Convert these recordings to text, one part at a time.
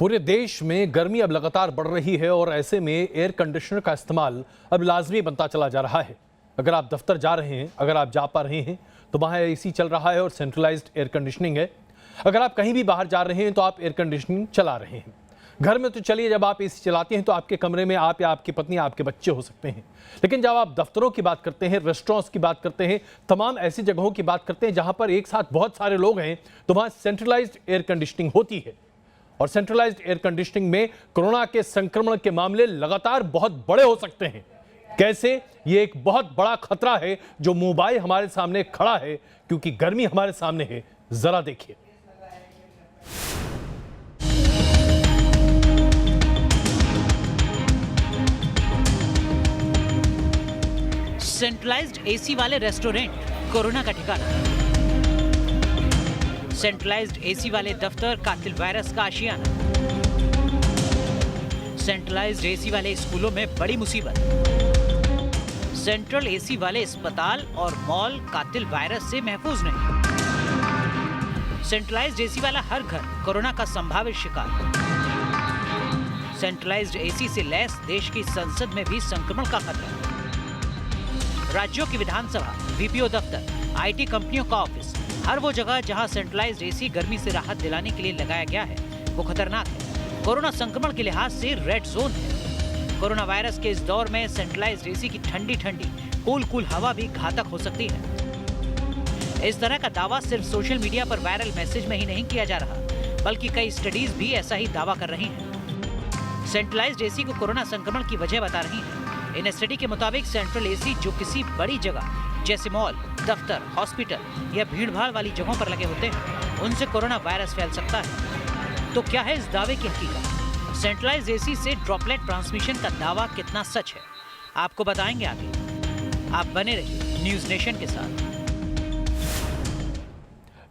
पूरे देश में गर्मी अब लगातार बढ़ रही है और ऐसे में एयर कंडीशनर का इस्तेमाल अब लाजमी बनता चला जा रहा है। अगर आप दफ्तर जा रहे हैं, अगर आप जा पा रहे हैं तो वहाँ एसी चल रहा है और सेंट्रलाइज्ड एयर कंडीशनिंग है। अगर आप कहीं भी बाहर जा रहे हैं तो आप एयर कंडीशनिंग चला रहे हैं। घर में तो चलिए, जब आप एसी चलाते हैं तो आपके कमरे में आप या आपकी पत्नी, आपके बच्चे हो सकते हैं, लेकिन जब आप दफ्तरों की बात करते हैं, रेस्टोरेंट्स की बात करते हैं, तमाम ऐसी जगहों की बात करते हैं जहां पर एक साथ बहुत सारे लोग हैं, तो वहां सेंट्रलाइज्ड एयर कंडीशनिंग होती है। और सेंट्रलाइज्ड एयर कंडीशनिंग में कोरोना के संक्रमण के मामले लगातार बहुत बड़े हो सकते हैं। कैसे? ये एक बहुत बड़ा खतरा है जो मोबाइल हमारे सामने खड़ा है, क्योंकि गर्मी हमारे सामने है। जरा देखिए। सेंट्रलाइज्ड एसी वाले रेस्टोरेंट कोरोना का ठिकाना। सेंट्रलाइज्ड एसी वाले दफ्तर कातिल वायरस का आशियाना। सेंट्रलाइज्ड एसी वाले स्कूलों में बड़ी मुसीबत। सेंट्रल एसी वाले अस्पताल और मॉल कातिल वायरस से महफूज नहीं। सेंट्रलाइज्ड एसी वाला हर घर कोरोना का संभावित शिकार। सेंट्रलाइज्ड एसी से लैस देश की संसद में भी संक्रमण का खतरा। राज्यों की विधानसभा, वीपीओ दफ्तर, आईटी कंपनियों का ऑफिस, हर वो जगह जहां सेंट्रलाइज्ड एसी गर्मी से राहत दिलाने के लिए लगाया गया है वो खतरनाक है। कोरोना संक्रमण के लिहाज से रेड जोन है। कोरोना वायरस के इस दौर में सेंट्रलाइज्ड एसी की ठंडी ठंडी कूल हवा भी घातक हो सकती है। इस तरह का दावा सिर्फ सोशल मीडिया पर वायरल मैसेज में ही नहीं किया जा रहा, बल्कि कई स्टडीज भी ऐसा ही दावा कर रही हैं। सेंट्रलाइज्ड एसी को कोरोना संक्रमण की वजह बता रही हैं। इन स्टडी के मुताबिक सेंट्रल एसी जो किसी बड़ी जगह जैसे मॉल, दफ्तर, हॉस्पिटल या भीड़भाड़ वाली जगहों पर लगे होते हैं, उनसे कोरोना वायरस फैल सकता है। तो क्या है इस दावे की हकीकत? सेंट्रलाइज्ड एसी से ड्रॉपलेट ट्रांसमिशन का दावा कितना सच है, आपको बताएंगे आगे। आप बने रहिए न्यूज़ नेशन के साथ।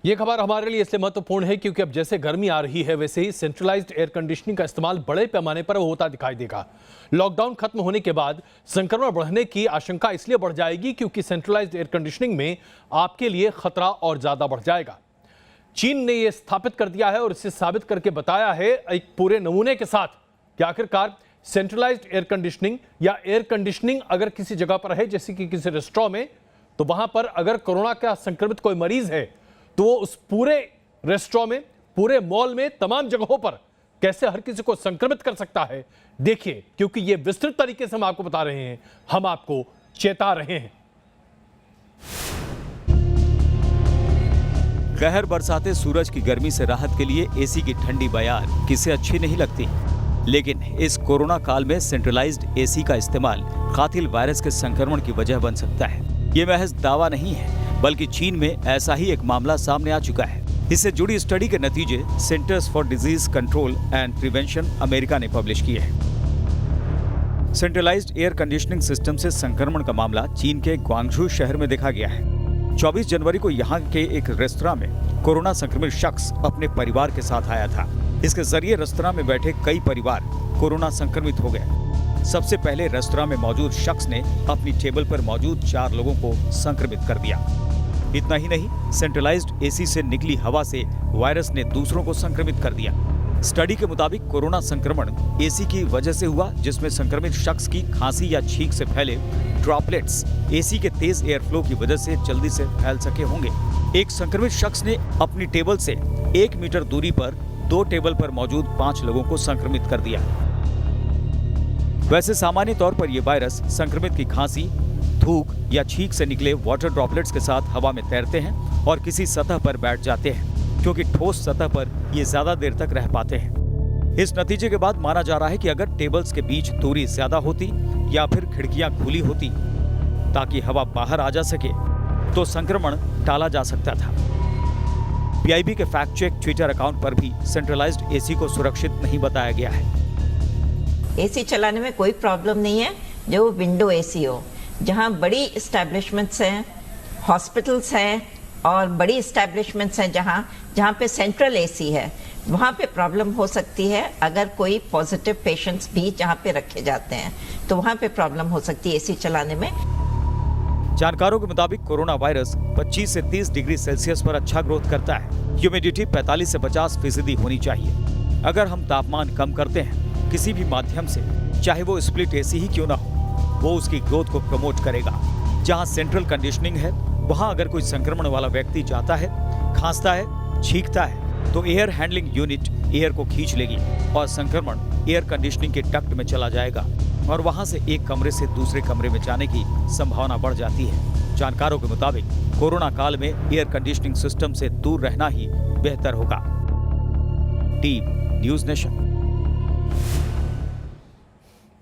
ये खबर हमारे लिए इसलिए महत्वपूर्ण है क्योंकि अब जैसे गर्मी आ रही है, वैसे ही सेंट्रलाइज्ड एयर कंडीशनिंग का इस्तेमाल बड़े पैमाने पर होता दिखाई देगा। लॉकडाउन खत्म होने के बाद संक्रमण बढ़ने की आशंका इसलिए बढ़ जाएगी क्योंकि सेंट्रलाइज्ड एयर कंडीशनिंग में आपके लिए खतरा और ज्यादा बढ़ जाएगा। चीन ने यह स्थापित कर दिया है और इसे साबित करके बताया है एक पूरे नमूने के साथ कि आखिरकार सेंट्रलाइज्ड एयर कंडीशनिंग या एयर कंडीशनिंग अगर किसी जगह पर है, जैसे कि किसी रेस्टोरेंट में, तो वहां पर अगर कोरोना का संक्रमित कोई मरीज है तो वो उस पूरे रेस्टोरेंट में, पूरे मॉल में, तमाम जगहों पर कैसे हर किसी को संक्रमित कर सकता है। देखिए, क्योंकि ये विस्तृत तरीके से हम आपको बता रहे हैं, हम आपको चेता रहे हैं। कहर बरसाते सूरज की गर्मी से राहत के लिए एसी की ठंडी बयार किसे अच्छी नहीं लगती, लेकिन इस कोरोना काल में सेंट्रलाइज्ड एसी का इस्तेमाल कातिल वायरस के संक्रमण की वजह बन सकता है। ये महज दावा नहीं है, बल्कि चीन में ऐसा ही एक मामला सामने आ चुका है। इससे जुड़ी स्टडी के नतीजे centres for disease control and prevention America ने पब्लिश किए हैं। सेंट्रलाइज्ड एयर कंडीशनिंग सिस्टम से संक्रमण का मामला चीन के ग्वांगझू शहर में देखा गया है। 24 जनवरी को यहाँ के एक रेस्तरां में कोरोना संक्रमित शख्स अपने परिवार के साथ आया था। इसके जरिए रेस्तरां में बैठे कई परिवार कोरोना संक्रमित हो गए। सबसे पहले रेस्तरां में मौजूद शख्स ने अपनी टेबल पर मौजूद 4 लोगों को संक्रमित कर दिया। इतना ही नहीं, सेंट्रलाइज्ड एसी से निकली हवा से वायरस ने दूसरों को संक्रमित कर दिया। स्टडी के मुताबिक कोरोना संक्रमण एसी की वजह से हुआ, जिसमें संक्रमित शख्स की खांसी या छींक से फैले ड्रॉपलेट्स एसी के तेज एयर फ्लो की वजह से जल्दी से फैल सके होंगे। एक संक्रमित शख्स ने अपनी टेबल से 1 मीटर दूरी पर 2 टेबल पर मौजूद 5 लोगों को संक्रमित कर दिया। वैसे सामान्य तौर पर यह वायरस संक्रमित की खांसी, थूक या छींक से निकले वाटर ड्रॉपलेट्स के साथ हवा में तैरते हैं और किसी सतह पर बैठ जाते हैं, क्योंकि ठोस सतह पर ये ज्यादा देर तक रह पाते हैं। इस नतीजे के बाद माना जा रहा है कि अगर टेबल्स के बीच दूरी ज्यादा होती या फिर खिड़कियां खुली होती ताकि हवा बाहर आ जा सके, तो संक्रमण टाला जा सकता था। पीआईबी के फैक्ट चेक ट्विटर अकाउंट पर भी सेंट्रलाइज्ड एसी को सुरक्षित नहीं बताया गया है। एसी चलाने में कोई प्रॉब्लम नहीं है, जो विंडो एसी हो। जहां बड़ी इस्टेब्लिशमेंट्स हैं, हॉस्पिटल्स हैं और बड़ी इस्टेब्लिशमेंट्स हैं जहां पे सेंट्रल एसी है, वहां पे प्रॉब्लम हो सकती है। अगर कोई पॉजिटिव पेशेंट्स भी जहां पे रखे जाते हैं तो वहां पे प्रॉब्लम हो सकती है एसी चलाने में। जानकारों के मुताबिक कोरोना वायरस 25 से 30 डिग्री सेल्सियस पर अच्छा ग्रोथ करता है। ह्यूमिडिटी 45 से 50% होनी चाहिए। अगर हम तापमान कम करते हैं किसी भी माध्यम से, चाहे वो स्प्लिट एसी ही क्यों ना हो, वो उसकी ग्रोथ को प्रमोट करेगा। जहां सेंट्रल कंडीशनिंग है, वहां अगर कोई संक्रमण वाला व्यक्ति जाता है, खांसता है, छींकता है, तो एयर हैंडलिंग यूनिट एयर को खींच लेगी और संक्रमण एयर कंडीशनिंग के डक्ट में चला जाएगा और वहां से एक कमरे से दूसरे कमरे में जाने की संभावना बढ़ जाती है। जानकारों के मुताबिक कोरोना काल में एयर कंडीशनिंग सिस्टम से दूर रहना ही बेहतर होगा। Team news nation.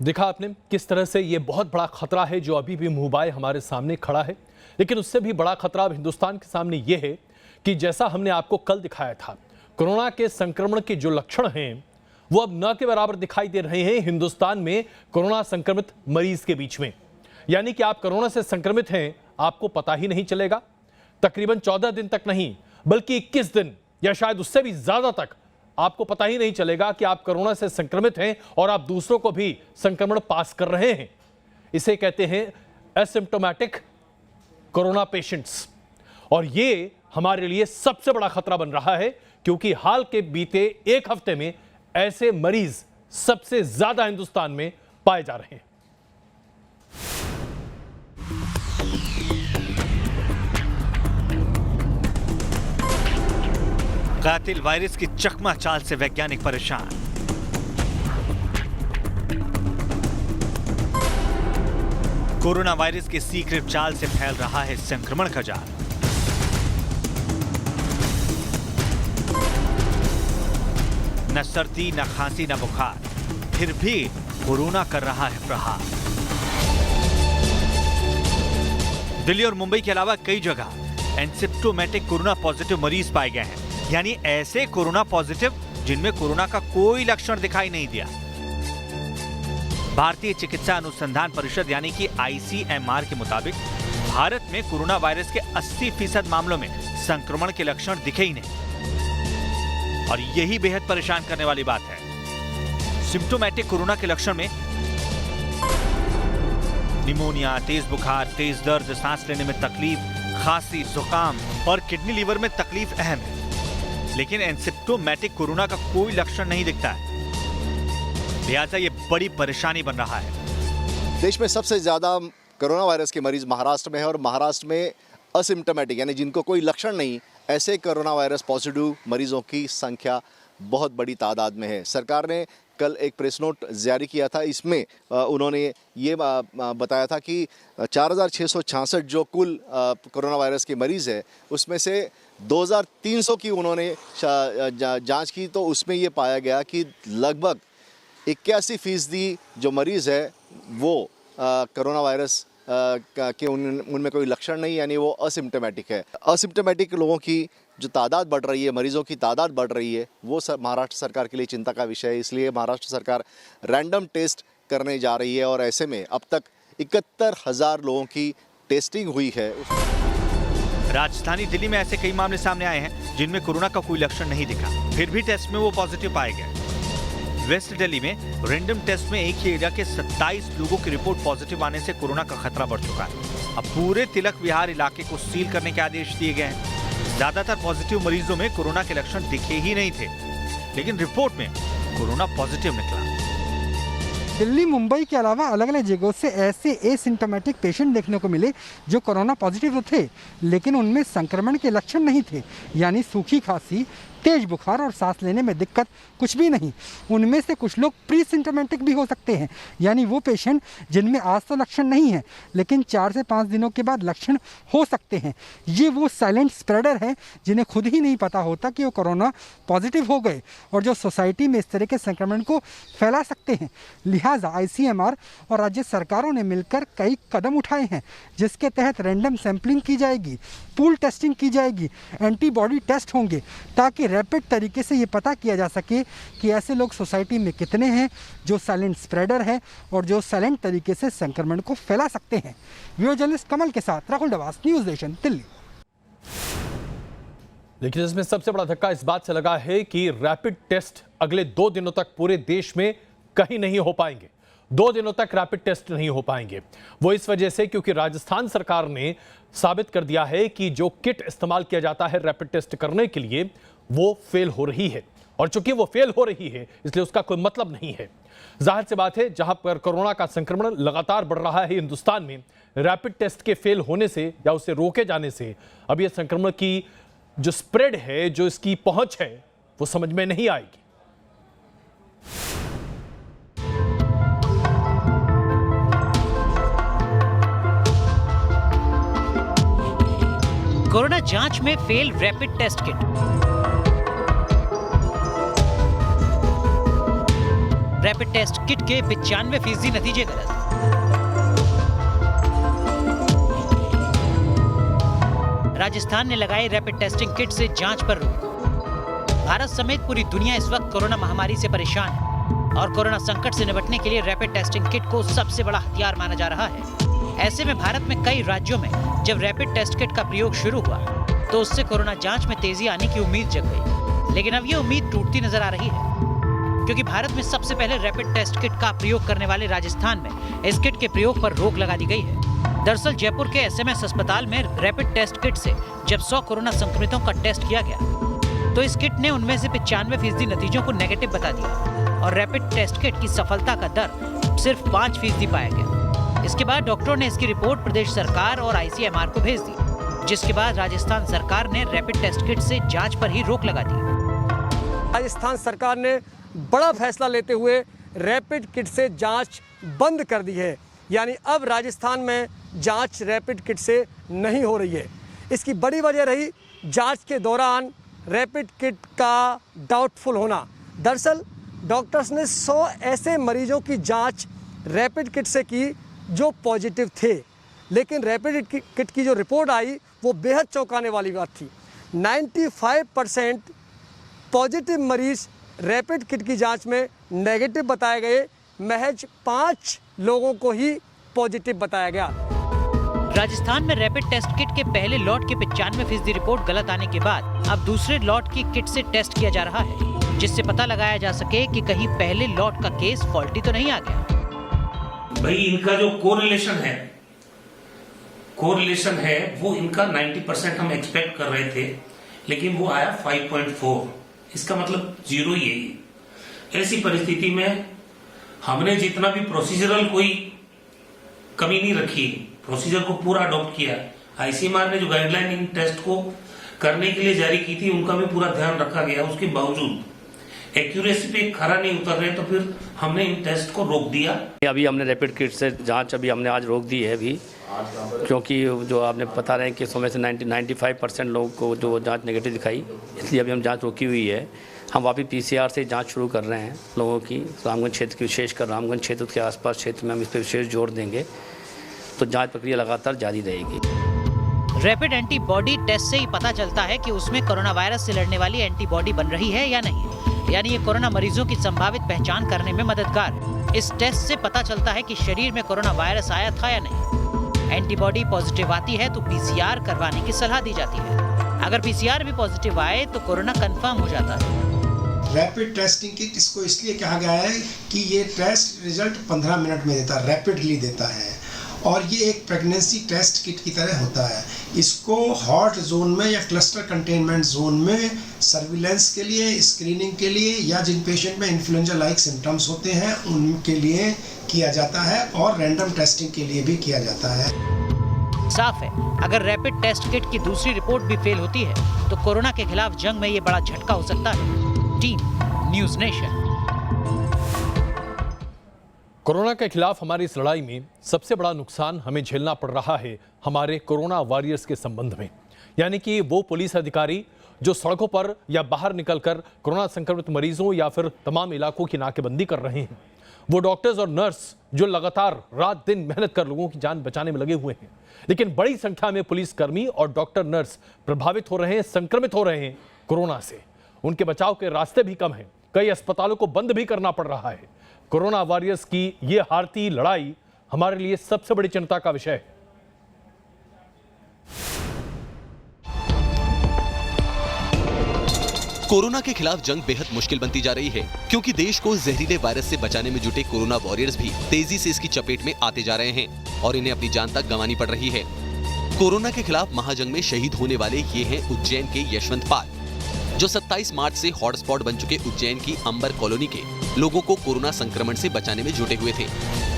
देखा आपने किस तरह से ये बहुत बड़ा खतरा है जो अभी भी मुंहबाए हमारे सामने खड़ा है, लेकिन उससे भी बड़ा खतरा अब हिंदुस्तान के सामने ये है कि जैसा हमने आपको कल दिखाया था, कोरोना के संक्रमण के जो लक्षण हैं वो अब न के बराबर दिखाई दे रहे हैं हिंदुस्तान में कोरोना संक्रमित मरीज के बीच में। यानी कि आप कोरोना से संक्रमित हैं, आपको पता ही नहीं चलेगा। तकरीबन 14 दिन तक नहीं बल्कि 21 दिन या शायद उससे भी ज्यादा तक आपको पता ही नहीं चलेगा कि आप कोरोना से संक्रमित हैं और आप दूसरों को भी संक्रमण पास कर रहे हैं। इसे कहते हैं एसिम्प्टोमेटिक कोरोना पेशेंट्स। और ये हमारे लिए सबसे बड़ा खतरा बन रहा है क्योंकि हाल के बीते एक हफ्ते में ऐसे मरीज सबसे ज्यादा हिंदुस्तान में पाए जा रहे हैं। कातिल वायरस की चकमा चाल से वैज्ञानिक परेशान। कोरोना वायरस की सीक्रेट चाल से फैल रहा है संक्रमण का जाल। न सर्दी, न खांसी, न बुखार, फिर भी कोरोना कर रहा है प्रहार। दिल्ली और मुंबई के अलावा कई जगह एसिम्प्टोमेटिक कोरोना पॉजिटिव मरीज पाए गए हैं, यानी ऐसे कोरोना पॉजिटिव जिनमें कोरोना का कोई लक्षण दिखाई नहीं दिया। भारतीय चिकित्सा अनुसंधान परिषद यानी कि ICMR के मुताबिक भारत में कोरोना वायरस के 80% मामलों में संक्रमण के लक्षण दिखे ही नहीं। और यही बेहद परेशान करने वाली बात है। सिम्प्टोमेटिक कोरोना के लक्षण में निमोनिया, तेज बुखार, तेज दर्द, सांस लेने में तकलीफ, खांसी, जुकाम और किडनी लीवर में तकलीफ अहम है। लेकिन एसिम्प्टोमेटिक कोरोना का कोई लक्षण नहीं दिखता है, लिहाजा ये बड़ी परेशानी बन रहा है। देश में सबसे ज्यादा कोरोना वायरस के मरीज महाराष्ट्र में है और महाराष्ट्र में असिम्प्टोमेटिक यानी जिनको कोई लक्षण नहीं, ऐसे कोरोना वायरस पॉजिटिव मरीजों की संख्या बहुत बड़ी तादाद में है। सरकार ने कल एक प्रेस नोट जारी किया था, इसमें उन्होंने ये बताया था कि 4,666 जो कुल कोरोना वायरस के मरीज़ है उसमें से 2,300 की उन्होंने जांच की, तो उसमें ये पाया गया कि लगभग 81% जो मरीज़ है वो कोरोना वायरस के उनमें कोई लक्षण नहीं, यानी वो असिम्प्टोमेटिक है। असिम्प्टोमेटिक लोगों की जो तादाद बढ़ रही है, मरीजों की तादाद बढ़ रही है, वो महाराष्ट्र सरकार के लिए चिंता का विषय है। इसलिए महाराष्ट्र सरकार रैंडम टेस्ट करने जा रही है और ऐसे में अब तक 71,000 लोगों की टेस्टिंग हुई है। राजधानी दिल्ली में ऐसे कई मामले सामने आए हैं जिनमें कोरोना का कोई लक्षण नहीं दिखा, फिर भी टेस्ट में वो पॉजिटिव पाए गए। वेस्ट दिल्ली में रैंडम टेस्ट में एक ही एरिया के 27 लोगों की रिपोर्ट पॉजिटिव आने से कोरोना का खतरा बढ़ चुका है। अब पूरे तिलक विहार इलाके को सील करने के आदेश दिए गए हैं। ज्यादातर पॉजिटिव मरीजों में कोरोना के लक्षण दिखे ही नहीं थे, लेकिन रिपोर्ट में कोरोना पॉजिटिव निकला। दिल्ली, मुंबई के अलावा अलग अलग जगहों से ऐसे एसिम्प्टोमेटिक पेशेंट देखने को मिले जो कोरोना पॉजिटिव तो थे, लेकिन उनमें संक्रमण के लक्षण नहीं थे, यानी सूखी खांसी, तेज बुखार और सांस लेने में दिक्कत कुछ भी नहीं। उनमें से कुछ लोग प्री सिम्प्टोमेटिक भी हो सकते हैं, यानी वो पेशेंट जिनमें आज तो लक्षण नहीं है लेकिन 4 से 5 दिनों के बाद लक्षण हो सकते हैं। ये वो साइलेंट स्प्रेडर हैं जिन्हें खुद ही नहीं पता होता कि वो कोरोना पॉजिटिव हो गए और जो सोसाइटी में इस तरह के संक्रमण को फैला सकते हैं। लिहाजा ICMR और राज्य सरकारों ने मिलकर कई कदम उठाए हैं, जिसके तहत रैंडम सैंपलिंग की जाएगी, पूल टेस्टिंग की जाएगी, एंटीबॉडी टेस्ट होंगे, ताकि रैपिड तरीके से ये पता किया जा सके कि ऐसे लोग सोसाइटी में कितने हैं जो साइलेंट स्प्रेडर है और जो साइलेंट तरीके से संक्रमण को फैला सकते हैं। वीडियो जर्नलिस्ट कमल के साथ राहुल डवास, न्यूज़ नेशन, दिल्ली। लेकिन इसमें सबसे बड़ा धक्का इस बात से लगा है कि रैपिड टेस्ट अगले 2 दिनों तक पूरे देश में कहीं नहीं हो पाएंगे। 2 दिनों तक रैपिड टेस्ट नहीं हो पाएंगे। वो इस वजह से क्योंकि राजस्थान सरकार ने साबित कर दिया है कि जो किट इस्तेमाल किया जाता है रैपिड टेस्ट करने के लिए वो फेल हो रही है और चूंकि वो फेल हो रही है इसलिए उसका कोई मतलब नहीं है। जाहिर सी बात है, जहां पर कोरोना का संक्रमण लगातार बढ़ रहा है हिंदुस्तान में, रैपिड टेस्ट के फेल होने से या उसे रोके जाने से अब यह संक्रमण की जो स्प्रेड है, जो इसकी पहुंच है, वो समझ में नहीं आएगी। कोरोना जांच में fail rapid test kit. Rapid test kit के 95% नतीजे गलत। राजस्थान ने लगाए रैपिड टेस्टिंग किट से जांच पर रोक। भारत समेत पूरी दुनिया इस वक्त कोरोना महामारी से परेशान है और कोरोना संकट से निपटने के लिए रैपिड टेस्टिंग किट को सबसे बड़ा हथियार माना जा रहा है। ऐसे में भारत में कई राज्यों में जब रैपिड टेस्ट किट का प्रयोग शुरू हुआ तो उससे कोरोना जांच में तेजी आने की उम्मीद जग गई। लेकिन अब ये उम्मीद टूटती नजर आ रही है, क्योंकि भारत में सबसे पहले रैपिड टेस्ट किट का प्रयोग करने वाले राजस्थान में इस किट के प्रयोग पर रोक लगा दी गई है। दरअसल जयपुर के एसएमएस अस्पताल में रैपिड टेस्ट किट से जब 100 कोरोना संक्रमितों का टेस्ट किया गया तो इस किट ने उनमें से 95% नतीजों को नेगेटिव बता दिया और रैपिड टेस्ट किट की सफलता का दर सिर्फ 5% पाया गया। इसके बाद डॉक्टरों ने इसकी रिपोर्ट प्रदेश सरकार और आईसीएमआर को भेज दी, जिसके बाद राजस्थान सरकार ने रैपिड टेस्ट किट से जांच पर ही रोक लगा दी। राजस्थान सरकार ने बड़ा फैसला लेते हुए रैपिड किट से जांच बंद कर दी है, यानी अब राजस्थान में जांच रैपिड किट से नहीं हो रही है। इसकी बड़ी वजह रही जांच के दौरान रैपिड किट का डाउटफुल होना। दरअसल डॉक्टर्स ने 100 ऐसे मरीजों की जांच रैपिड किट से की जो पॉजिटिव थे, लेकिन रैपिड किट की जो रिपोर्ट आई वो बेहद चौंकाने वाली बात थी। 95% पॉजिटिव मरीज रैपिड किट की जांच में नेगेटिव बताए गए, महज 5 लोगों को ही पॉजिटिव बताया गया। राजस्थान में रैपिड टेस्ट किट के पहले लॉट के 95% रिपोर्ट गलत आने के बाद अब दूसरे लॉट की किट से टेस्ट किया जा रहा है, जिससे पता लगाया जा सके कि कहीं पहले लॉट का केस फॉल्टी तो नहीं आ गया। भाई इनका जो कोरिलेशन है वो इनका 90% हम एक्सपेक्ट कर रहे थे, लेकिन वो आया 5.4। इसका मतलब 0 ही है। ऐसी परिस्थिति में हमने जितना भी प्रोसीजरल कोई कमी नहीं रखी, प्रोसीजर को पूरा अडॉप्ट किया। आईसीएमआर ने जो गाइडलाइन इन टेस्ट को करने के लिए जारी की थी उनका भी पूरा ध्यान रखा गया। उसके बावजूद एक्यूरेसी पे खरा नहीं उतर रहे तो फिर हमने इन टेस्ट को रोक दिया। अभी हमने रैपिड किट से जांच अभी हमने आज रोक दी है अभी, क्योंकि जो आपने बता रहे हैं कि उसमें से 95% लोगों को जो जांच नेगेटिव दिखाई, इसलिए अभी हम जांच रोकी हुई है। हम वापस पीसीआर से जांच शुरू कर रहे हैं लोगों की। रामगंज क्षेत्र की विशेषकर रामगंज क्षेत्र के आसपास क्षेत्र में हम इस पर विशेष जोर देंगे, तो जाँच प्रक्रिया लगातार जारी रहेगी। रैपिड एंटीबॉडी टेस्ट से ही पता चलता है कि उसमें कोरोना वायरस से लड़ने वाली एंटीबॉडी बन रही है या नहीं, यानी ये कोरोना मरीजों की संभावित पहचान करने में मददगार है। इस टेस्ट से पता चलता है कि शरीर में कोरोना वायरस आया था या नहीं। एंटीबॉडी पॉजिटिव आती है तो पीसीआर करवाने की सलाह दी जाती है। अगर पीसीआर भी पॉजिटिव आए तो कोरोना कंफर्म हो जाता है। रैपिड टेस्टिंग किट इसको इसलिए कहा गया है कि ये टेस्ट रिजल्ट 15 मिनट में देता है, रैपिडली देता है, और ये एक प्रेगनेंसी टेस्ट किट की तरह होता है। इसको हॉट जोन में या क्लस्टर कंटेनमेंट जोन में सर्विलेंस के लिए, स्क्रीनिंग के लिए, या जिन पेशेंट में इन्फ्लुएंजा लाइक सिम्टम्स होते हैं उनके लिए किया जाता है, और रैंडम टेस्टिंग के लिए भी किया जाता है। साफ है, अगर रैपिड टेस्ट किट की दूसरी रिपोर्ट भी फेल होती है तो कोरोना के खिलाफ जंग में ये बड़ा झटका हो सकता है। Team news nation. कोरोना के खिलाफ हमारी इस लड़ाई में सबसे बड़ा नुकसान हमें झेलना पड़ रहा है हमारे कोरोना वॉरियर्स के संबंध में, यानी कि वो पुलिस अधिकारी जो सड़कों पर या बाहर निकलकर कोरोना संक्रमित मरीजों या फिर तमाम इलाकों की नाकेबंदी कर रहे हैं, वो डॉक्टर्स और नर्स जो लगातार रात दिन मेहनत कर लोगों की जान बचाने में लगे हुए हैं। लेकिन बड़ी संख्या में पुलिसकर्मी और डॉक्टर नर्स प्रभावित हो रहे हैं, संक्रमित हो रहे हैं कोरोना से। उनके बचाव के रास्ते भी कम हैं, कई अस्पतालों को बंद भी करना पड़ रहा है। कोरोना वॉरियर्स की ये हारती लड़ाई हमारे लिए सबसे बड़ी चिंता का विषय है। कोरोना के खिलाफ जंग बेहद मुश्किल बनती जा रही है, क्योंकि देश को जहरीले वायरस से बचाने में जुटे कोरोना वॉरियर्स भी तेजी से इसकी चपेट में आते जा रहे हैं और इन्हें अपनी जान तक गंवानी पड़ रही है। कोरोना के खिलाफ महाजंग में शहीद होने वाले ये हैं उज्जैन के यशवंत पाल। जो 27 मार्च से हॉटस्पॉट बन चुके उज्जैन की अंबर कॉलोनी के लोगों को कोरोना संक्रमण से बचाने में जुटे हुए थे।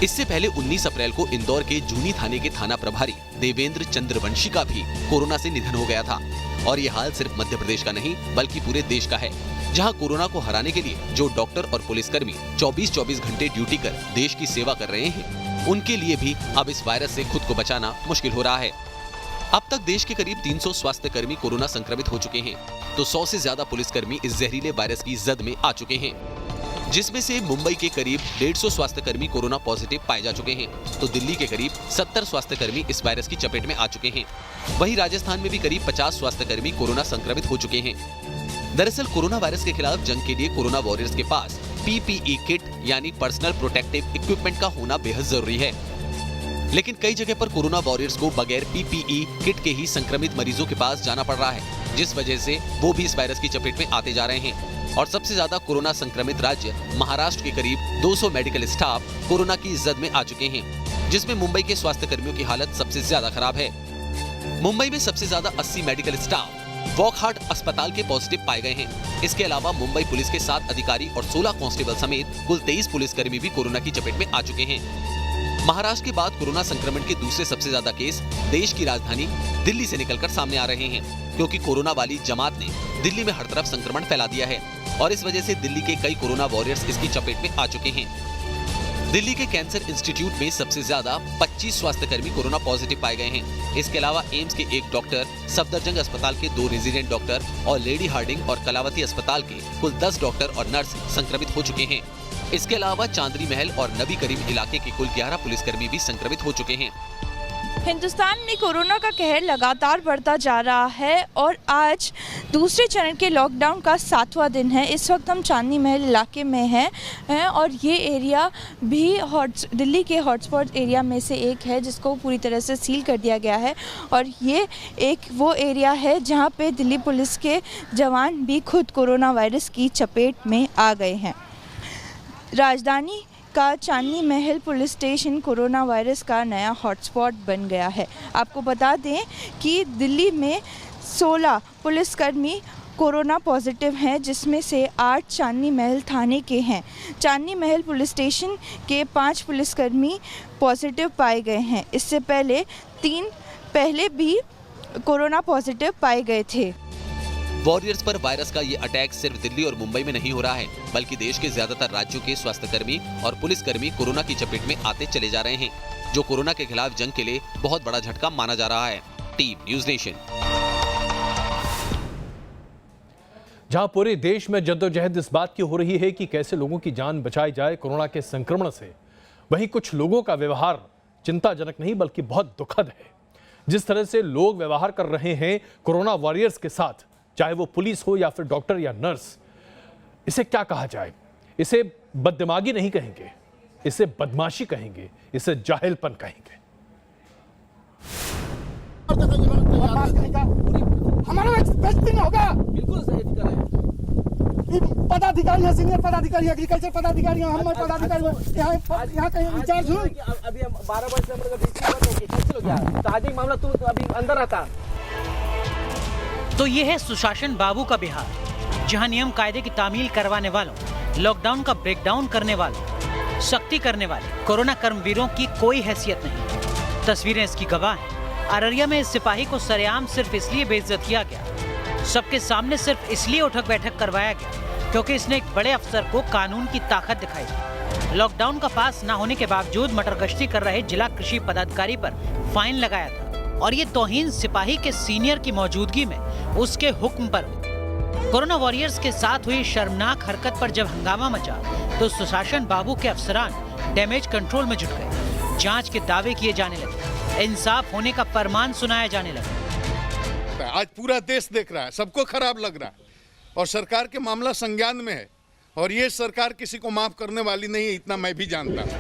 इससे पहले 19 अप्रैल को इंदौर के जूनी थाने के थाना प्रभारी देवेंद्र चंद्रवंशी का भी कोरोना से निधन हो गया था। और ये हाल सिर्फ मध्य प्रदेश का नहीं बल्कि पूरे देश का है, जहां कोरोना को हराने के लिए जो डॉक्टर और पुलिसकर्मी 24-24 घंटे ड्यूटी कर देश की सेवा कर रहे हैं, उनके लिए भी अब इस वायरस से खुद को बचाना मुश्किल हो रहा है। अब तक देश के करीब 300 स्वास्थ्य कर्मी कोरोना संक्रमित हो चुके हैं, तो 100 से ज्यादा पुलिसकर्मी इस जहरीले वायरस की जद में आ चुके हैं, जिसमें से मुंबई के करीब 150 स्वास्थ्य कर्मी कोरोना पॉजिटिव पाए जा चुके हैं, तो दिल्ली के करीब 70 स्वास्थ्य कर्मी इस वायरस की चपेट में आ चुके हैं। वहीं राजस्थान में भी करीब 50 स्वास्थ्य कर्मी कोरोना संक्रमित हो चुके हैं। दरअसल कोरोना वायरस के खिलाफ जंग के लिए कोरोना वॉरियर्स के पास PPE किट यानी पर्सनल प्रोटेक्टिव इक्विपमेंट का होना बेहद जरूरी है। लेकिन कई जगह पर कोरोना वॉरियर्स को बगैर PPE किट के ही संक्रमित मरीजों के पास जाना पड़ रहा है, जिस वजह से वो भी इस वायरस की चपेट में आते जा रहे हैं। और सबसे ज्यादा कोरोना संक्रमित राज्य महाराष्ट्र के करीब 200 मेडिकल स्टाफ कोरोना की जद में आ चुके हैं, जिसमें मुंबई के स्वास्थ्य कर्मियों की हालत सबसे ज्यादा खराब है। मुंबई में सबसे ज्यादा 80 मेडिकल स्टाफ वॉकहार्ट अस्पताल के पॉजिटिव पाए गए हैं। इसके अलावा मुंबई पुलिस के 7 अधिकारी और 16 कांस्टेबल समेत कुल 23 पुलिसकर्मी भी कोरोना की चपेट में आ चुके हैं। महाराष्ट्र के बाद कोरोना संक्रमण के दूसरे सबसे ज्यादा केस देश की राजधानी दिल्ली से निकलकर सामने आ रहे हैं, क्योंकि कोरोना वाली जमात ने दिल्ली में हर तरफ संक्रमण फैला दिया है और इस वजह से दिल्ली के कई कोरोना वॉरियर्स इसकी चपेट में आ चुके हैं। दिल्ली के कैंसर इंस्टीट्यूट में सबसे ज्यादा 25 स्वास्थ्य कर्मी कोरोना पॉजिटिव पाए गए हैं। इसके अलावा एम्स के 1 डॉक्टर, सफदरजंग अस्पताल के 2 रेजिडेंट डॉक्टर और लेडी हार्डिंग और कलावती अस्पताल के कुल 10 डॉक्टर और नर्स संक्रमित हो चुके हैं। इसके अलावा चांदनी महल और नबी करीम इलाके के कुल 11 पुलिसकर्मी भी संक्रमित हो चुके हैं। हिंदुस्तान में कोरोना का कहर लगातार बढ़ता जा रहा है और आज दूसरे चरण के लॉकडाउन का 7वां दिन है। इस वक्त हम चांदनी महल इलाके में हैं और ये एरिया भी दिल्ली के हॉटस्पॉट एरिया में से एक है, जिसको पूरी तरह से सील कर दिया गया है। और ये एक वो एरिया है जहाँ पे दिल्ली पुलिस के जवान भी खुद कोरोना वायरस की चपेट में आ गए हैं। राजधानी का चांदनी महल पुलिस स्टेशन कोरोना वायरस का नया हॉटस्पॉट बन गया है। आपको बता दें कि दिल्ली में 16 पुलिसकर्मी कोरोना पॉजिटिव हैं, जिसमें से 8 चांदनी महल थाने के हैं। चांदनी महल पुलिस स्टेशन के 5 पुलिसकर्मी पॉजिटिव पाए गए हैं। इससे पहले 3 पहले भी कोरोना पॉजिटिव पाए गए थे। वॉरियर्स पर वायरस का ये अटैक सिर्फ दिल्ली और मुंबई में नहीं हो रहा है, बल्कि देश के ज्यादातर राज्यों के स्वास्थ्यकर्मी और पुलिसकर्मी कोरोना की चपेट में आते चले जा रहे हैं, जो कोरोना के खिलाफ जंग के लिए बहुत बड़ा झटका माना जा रहा है। Team news nation. जहां पूरे देश में जद्दोजहद इस बात की हो रही है कि कैसे लोगों की जान बचाई जाए कोरोना के संक्रमण से, वहीं कुछ लोगों का व्यवहार चिंताजनक नहीं बल्कि बहुत दुखद है। जिस तरह से लोग व्यवहार कर रहे हैं कोरोना वॉरियर्स के साथ, चाहे वो पुलिस हो या फिर डॉक्टर या नर्स, इसे क्या कहा जाए? इसे बददिमागी नहीं कहेंगे, इसे बदमाशी कहेंगे, इसे जाहिलपन कहेंगे। हमारा एक्सपेक्टिंग होगा, बिल्कुल सही पदाधिकारी है, सीनियर पदाधिकारी, एग्रीकल्चर पदाधिकारी, हम पदाधिकारी यहाँ कहीं इंचार्ज हूँ। अभी हम 12 वर्ष से मामला तू अभी अंदर आता। तो ये है सुशासन बाबू का बिहार, जहां नियम कायदे की तामील करवाने वालों, लॉकडाउन का ब्रेकडाउन करने वालों, सख्ती करने वाले कोरोना कर्मवीरों की कोई हैसियत नहीं। तस्वीरें इसकी गवाह हैं। अररिया में इस सिपाही को सरेआम सिर्फ इसलिए बेइज्जत किया गया, सबके सामने सिर्फ इसलिए उठक बैठक करवाया गया क्योंकि इसने एक बड़े अफसर को कानून की ताकत दिखाई थी। लॉकडाउन का पास न होने के बावजूद मटर गश्ती कर रहे जिला कृषि पदाधिकारी पर फाइन लगाया था, और ये तौहीन सिपाही के सीनियर की मौजूदगी में उसके हुक्म पर। कोरोना वॉरियर्स के साथ हुई शर्मनाक हरकत पर जब हंगामा मचा तो सुशासन बाबू के अफसरान डैमेज कंट्रोल में जुट गए। जांच के दावे किए जाने लगे, इंसाफ होने का फरमान सुनाया जाने लगा। आज पूरा देश देख रहा है, सबको खराब लग रहा है और सरकार के मामला संज्ञान में है, और ये सरकार किसी को माफ करने वाली नहीं है, इतना मैं भी जानता हूँ।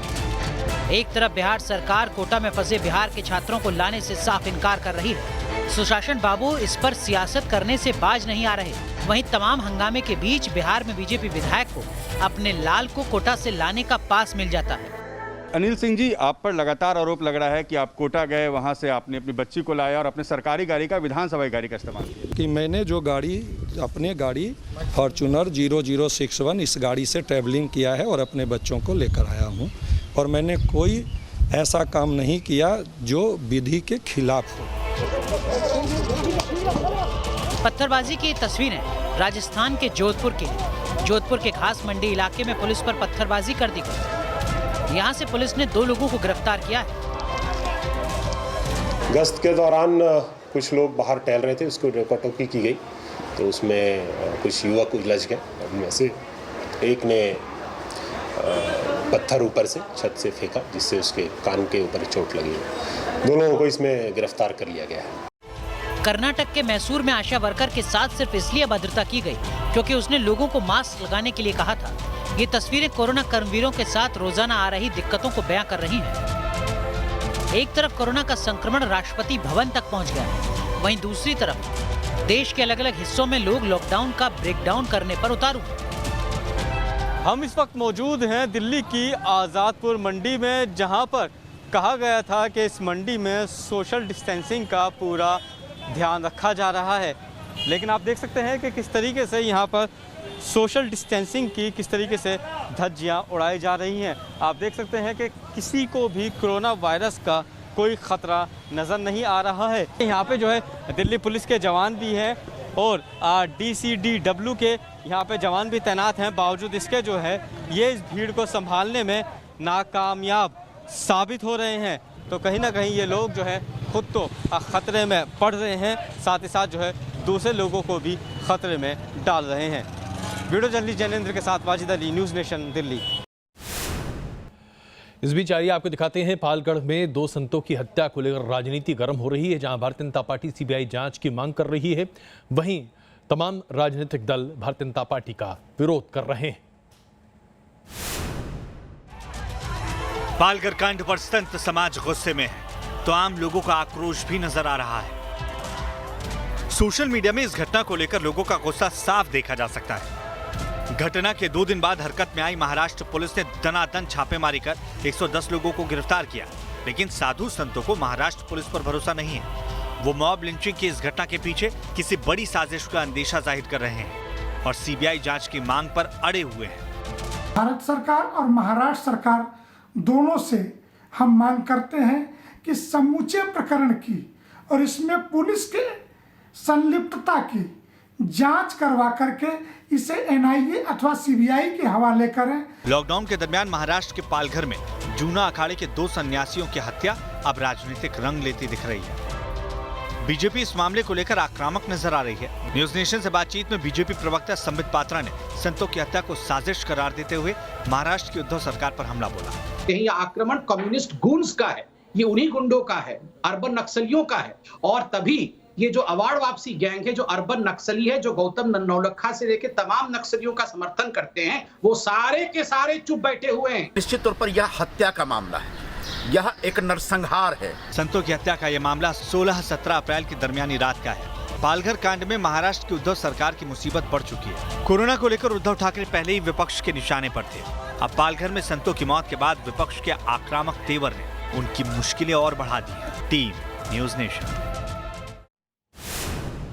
एक तरफ बिहार सरकार कोटा में फंसे बिहार के छात्रों को लाने से साफ इनकार कर रही है। सुशासन बाबू इस पर सियासत करने से बाज नहीं आ रहे। वहीं तमाम हंगामे के बीच बिहार में बीजेपी विधायक को अपने लाल को कोटा से लाने का पास मिल जाता है। अनिल सिंह जी, आप पर लगातार आरोप लग रहा है कि आप कोटा गए, वहां से आपने अपनी बच्ची को लाया और अपने सरकारी गाड़ी का विधानसभा गाड़ी का इस्तेमाल किया। कि मैंने जो अपने गाड़ी फॉर्चूनर 0061 इस गाड़ी से ट्रैवलिंग किया है और अपने बच्चों को लेकर आया हूं, और मैंने कोई ऐसा काम नहीं किया जो विधि के खिलाफ हो। पत्थरबाजी की तस्वीरें राजस्थान के जोधपुर के खास मंडी इलाके में पुलिस पर पत्थरबाजी कर दी गई। यहाँ से पुलिस ने 2 लोगों को गिरफ्तार किया है। गश्त के दौरान कुछ लोग बाहर टहल रहे थे, उसको रोका-टोकी की गई, तो उसमें कुछ युवक उलझ गए। उनमें से एक ने पत्थर ऊपर से छत से फेंका, जिससे उसके कान के ऊपर चोट लगी। 2 लोगों को इसमें गिरफ्तार कर लिया गया है। कर्नाटक के मैसूर में आशा वर्कर के साथ सिर्फ इसलिए अभद्रता की गई क्योंकि उसने लोगों को मास्क लगाने के लिए कहा था। ये तस्वीरें कोरोना कर्मवीरों के साथ रोजाना आ रही दिक्कतों को बयां कर रही हैं। एक तरफ कोरोना का संक्रमण राष्ट्रपति भवन तक पहुंच गया है, वहीं दूसरी तरफ देश के अलग अलग हिस्सों में लोग लॉकडाउन का ब्रेकडाउन करने पर उतारू। हम इस वक्त मौजूद हैं दिल्ली की आज़ादपुर मंडी में, जहां पर कहा गया था कि इस मंडी में सोशल डिस्टेंसिंग का पूरा ध्यान रखा जा रहा है, लेकिन आप देख सकते हैं कि किस तरीके से यहाँ पर सोशल डिस्टेंसिंग की किस तरीके से धज्जियाँ उड़ाई जा रही हैं। आप देख सकते हैं कि किसी को भी कोरोना वायरस का कोई ख़तरा नज़र नहीं आ रहा है। यहाँ पे जो है दिल्ली पुलिस के जवान भी हैं और DCDW के यहाँ पे जवान भी तैनात हैं। बावजूद इसके जो है ये इस भीड़ को संभालने में नाकामयाब साबित हो रहे हैं। तो कहीं ना कहीं ये लोग जो है खुद तो ख़तरे में पड़ रहे हैं, साथ ही साथ जो है दूसरे लोगों को भी ख़तरे में डाल रहे हैं। वीडियो जर्नलिस्ट जैनेंद्र के साथ वाजिद अली, न्यूज़ नेशन, दिल्ली। इस बीच आइए आपको दिखाते हैं पालगढ़ में 2 संतों की हत्या को लेकर राजनीति गर्म हो रही है। जहां भारतीय जनता पार्टी CBI जांच की मांग कर रही है, वहीं तमाम राजनीतिक दल भारतीय जनता पार्टी का विरोध कर रहे हैं। पालगढ़ कांड पर संत समाज गुस्से में है तो आम लोगों का आक्रोश भी नजर आ रहा है। सोशल मीडिया में इस घटना को लेकर लोगों का गुस्सा साफ देखा जा सकता है। घटना के 2 दिन बाद हरकत में आई महाराष्ट्र पुलिस ने दनादन छापेमारी कर 110 लोगों को गिरफ्तार किया, लेकिन साधु संतों को महाराष्ट्र पुलिस पर भरोसा नहीं है। वो मॉब लिंचिंग की इस घटना के पीछे किसी बड़ी साजिश का अंदेशा जाहिर कर रहे हैं और CBI जांच की मांग पर अड़े हुए हैं। भारत सरकार और महाराष्ट्र सरकार दोनों से हम मांग करते हैं कि समूचे प्रकरण की और इसमें पुलिस के संलिप्तता की जांच करवा करके इसे NIA अथवा CBI के हवाले करें। लॉकडाउन के दरमियान महाराष्ट्र के पालघर में जूना अखाड़े के 2 सन्यासियों की हत्या अब राजनीतिक रंग लेती दिख रही है। बीजेपी इस मामले को लेकर आक्रामक नजर आ रही है। न्यूज नेशन से बातचीत में बीजेपी प्रवक्ता संबित पात्रा ने संतों की हत्या को साजिश करार देते हुए महाराष्ट्र की उद्धव सरकार पर हमला बोला। ये आक्रमण कम्युनिस्ट गुंड्स का है, ये उन्हीं गुंडों का है, अर्बन नक्सलियों का है। और तभी ये जो अवार्ड वापसी गैंग है, जो अर्बन नक्सली है, जो गौतम नौलखा से लेकर तमाम नक्सलियों का समर्थन करते हैं, वो सारे के सारे चुप बैठे हुए हैं। निश्चित तौर पर यह हत्या का मामला है, यह एक नरसंहार है। संतों की हत्या का यह मामला 16-17 अप्रैल की दरमियानी रात का है। पालघर कांड में महाराष्ट्र की उद्धव सरकार की मुसीबत बढ़ चुकी है। कोरोना को लेकर उद्धव ठाकरे पहले ही विपक्ष के निशाने पर थे। अब पालघर में संतों की मौत के बाद विपक्ष के आक्रामक तेवर ने उनकी मुश्किलें और बढ़ा दी है। Team news nation.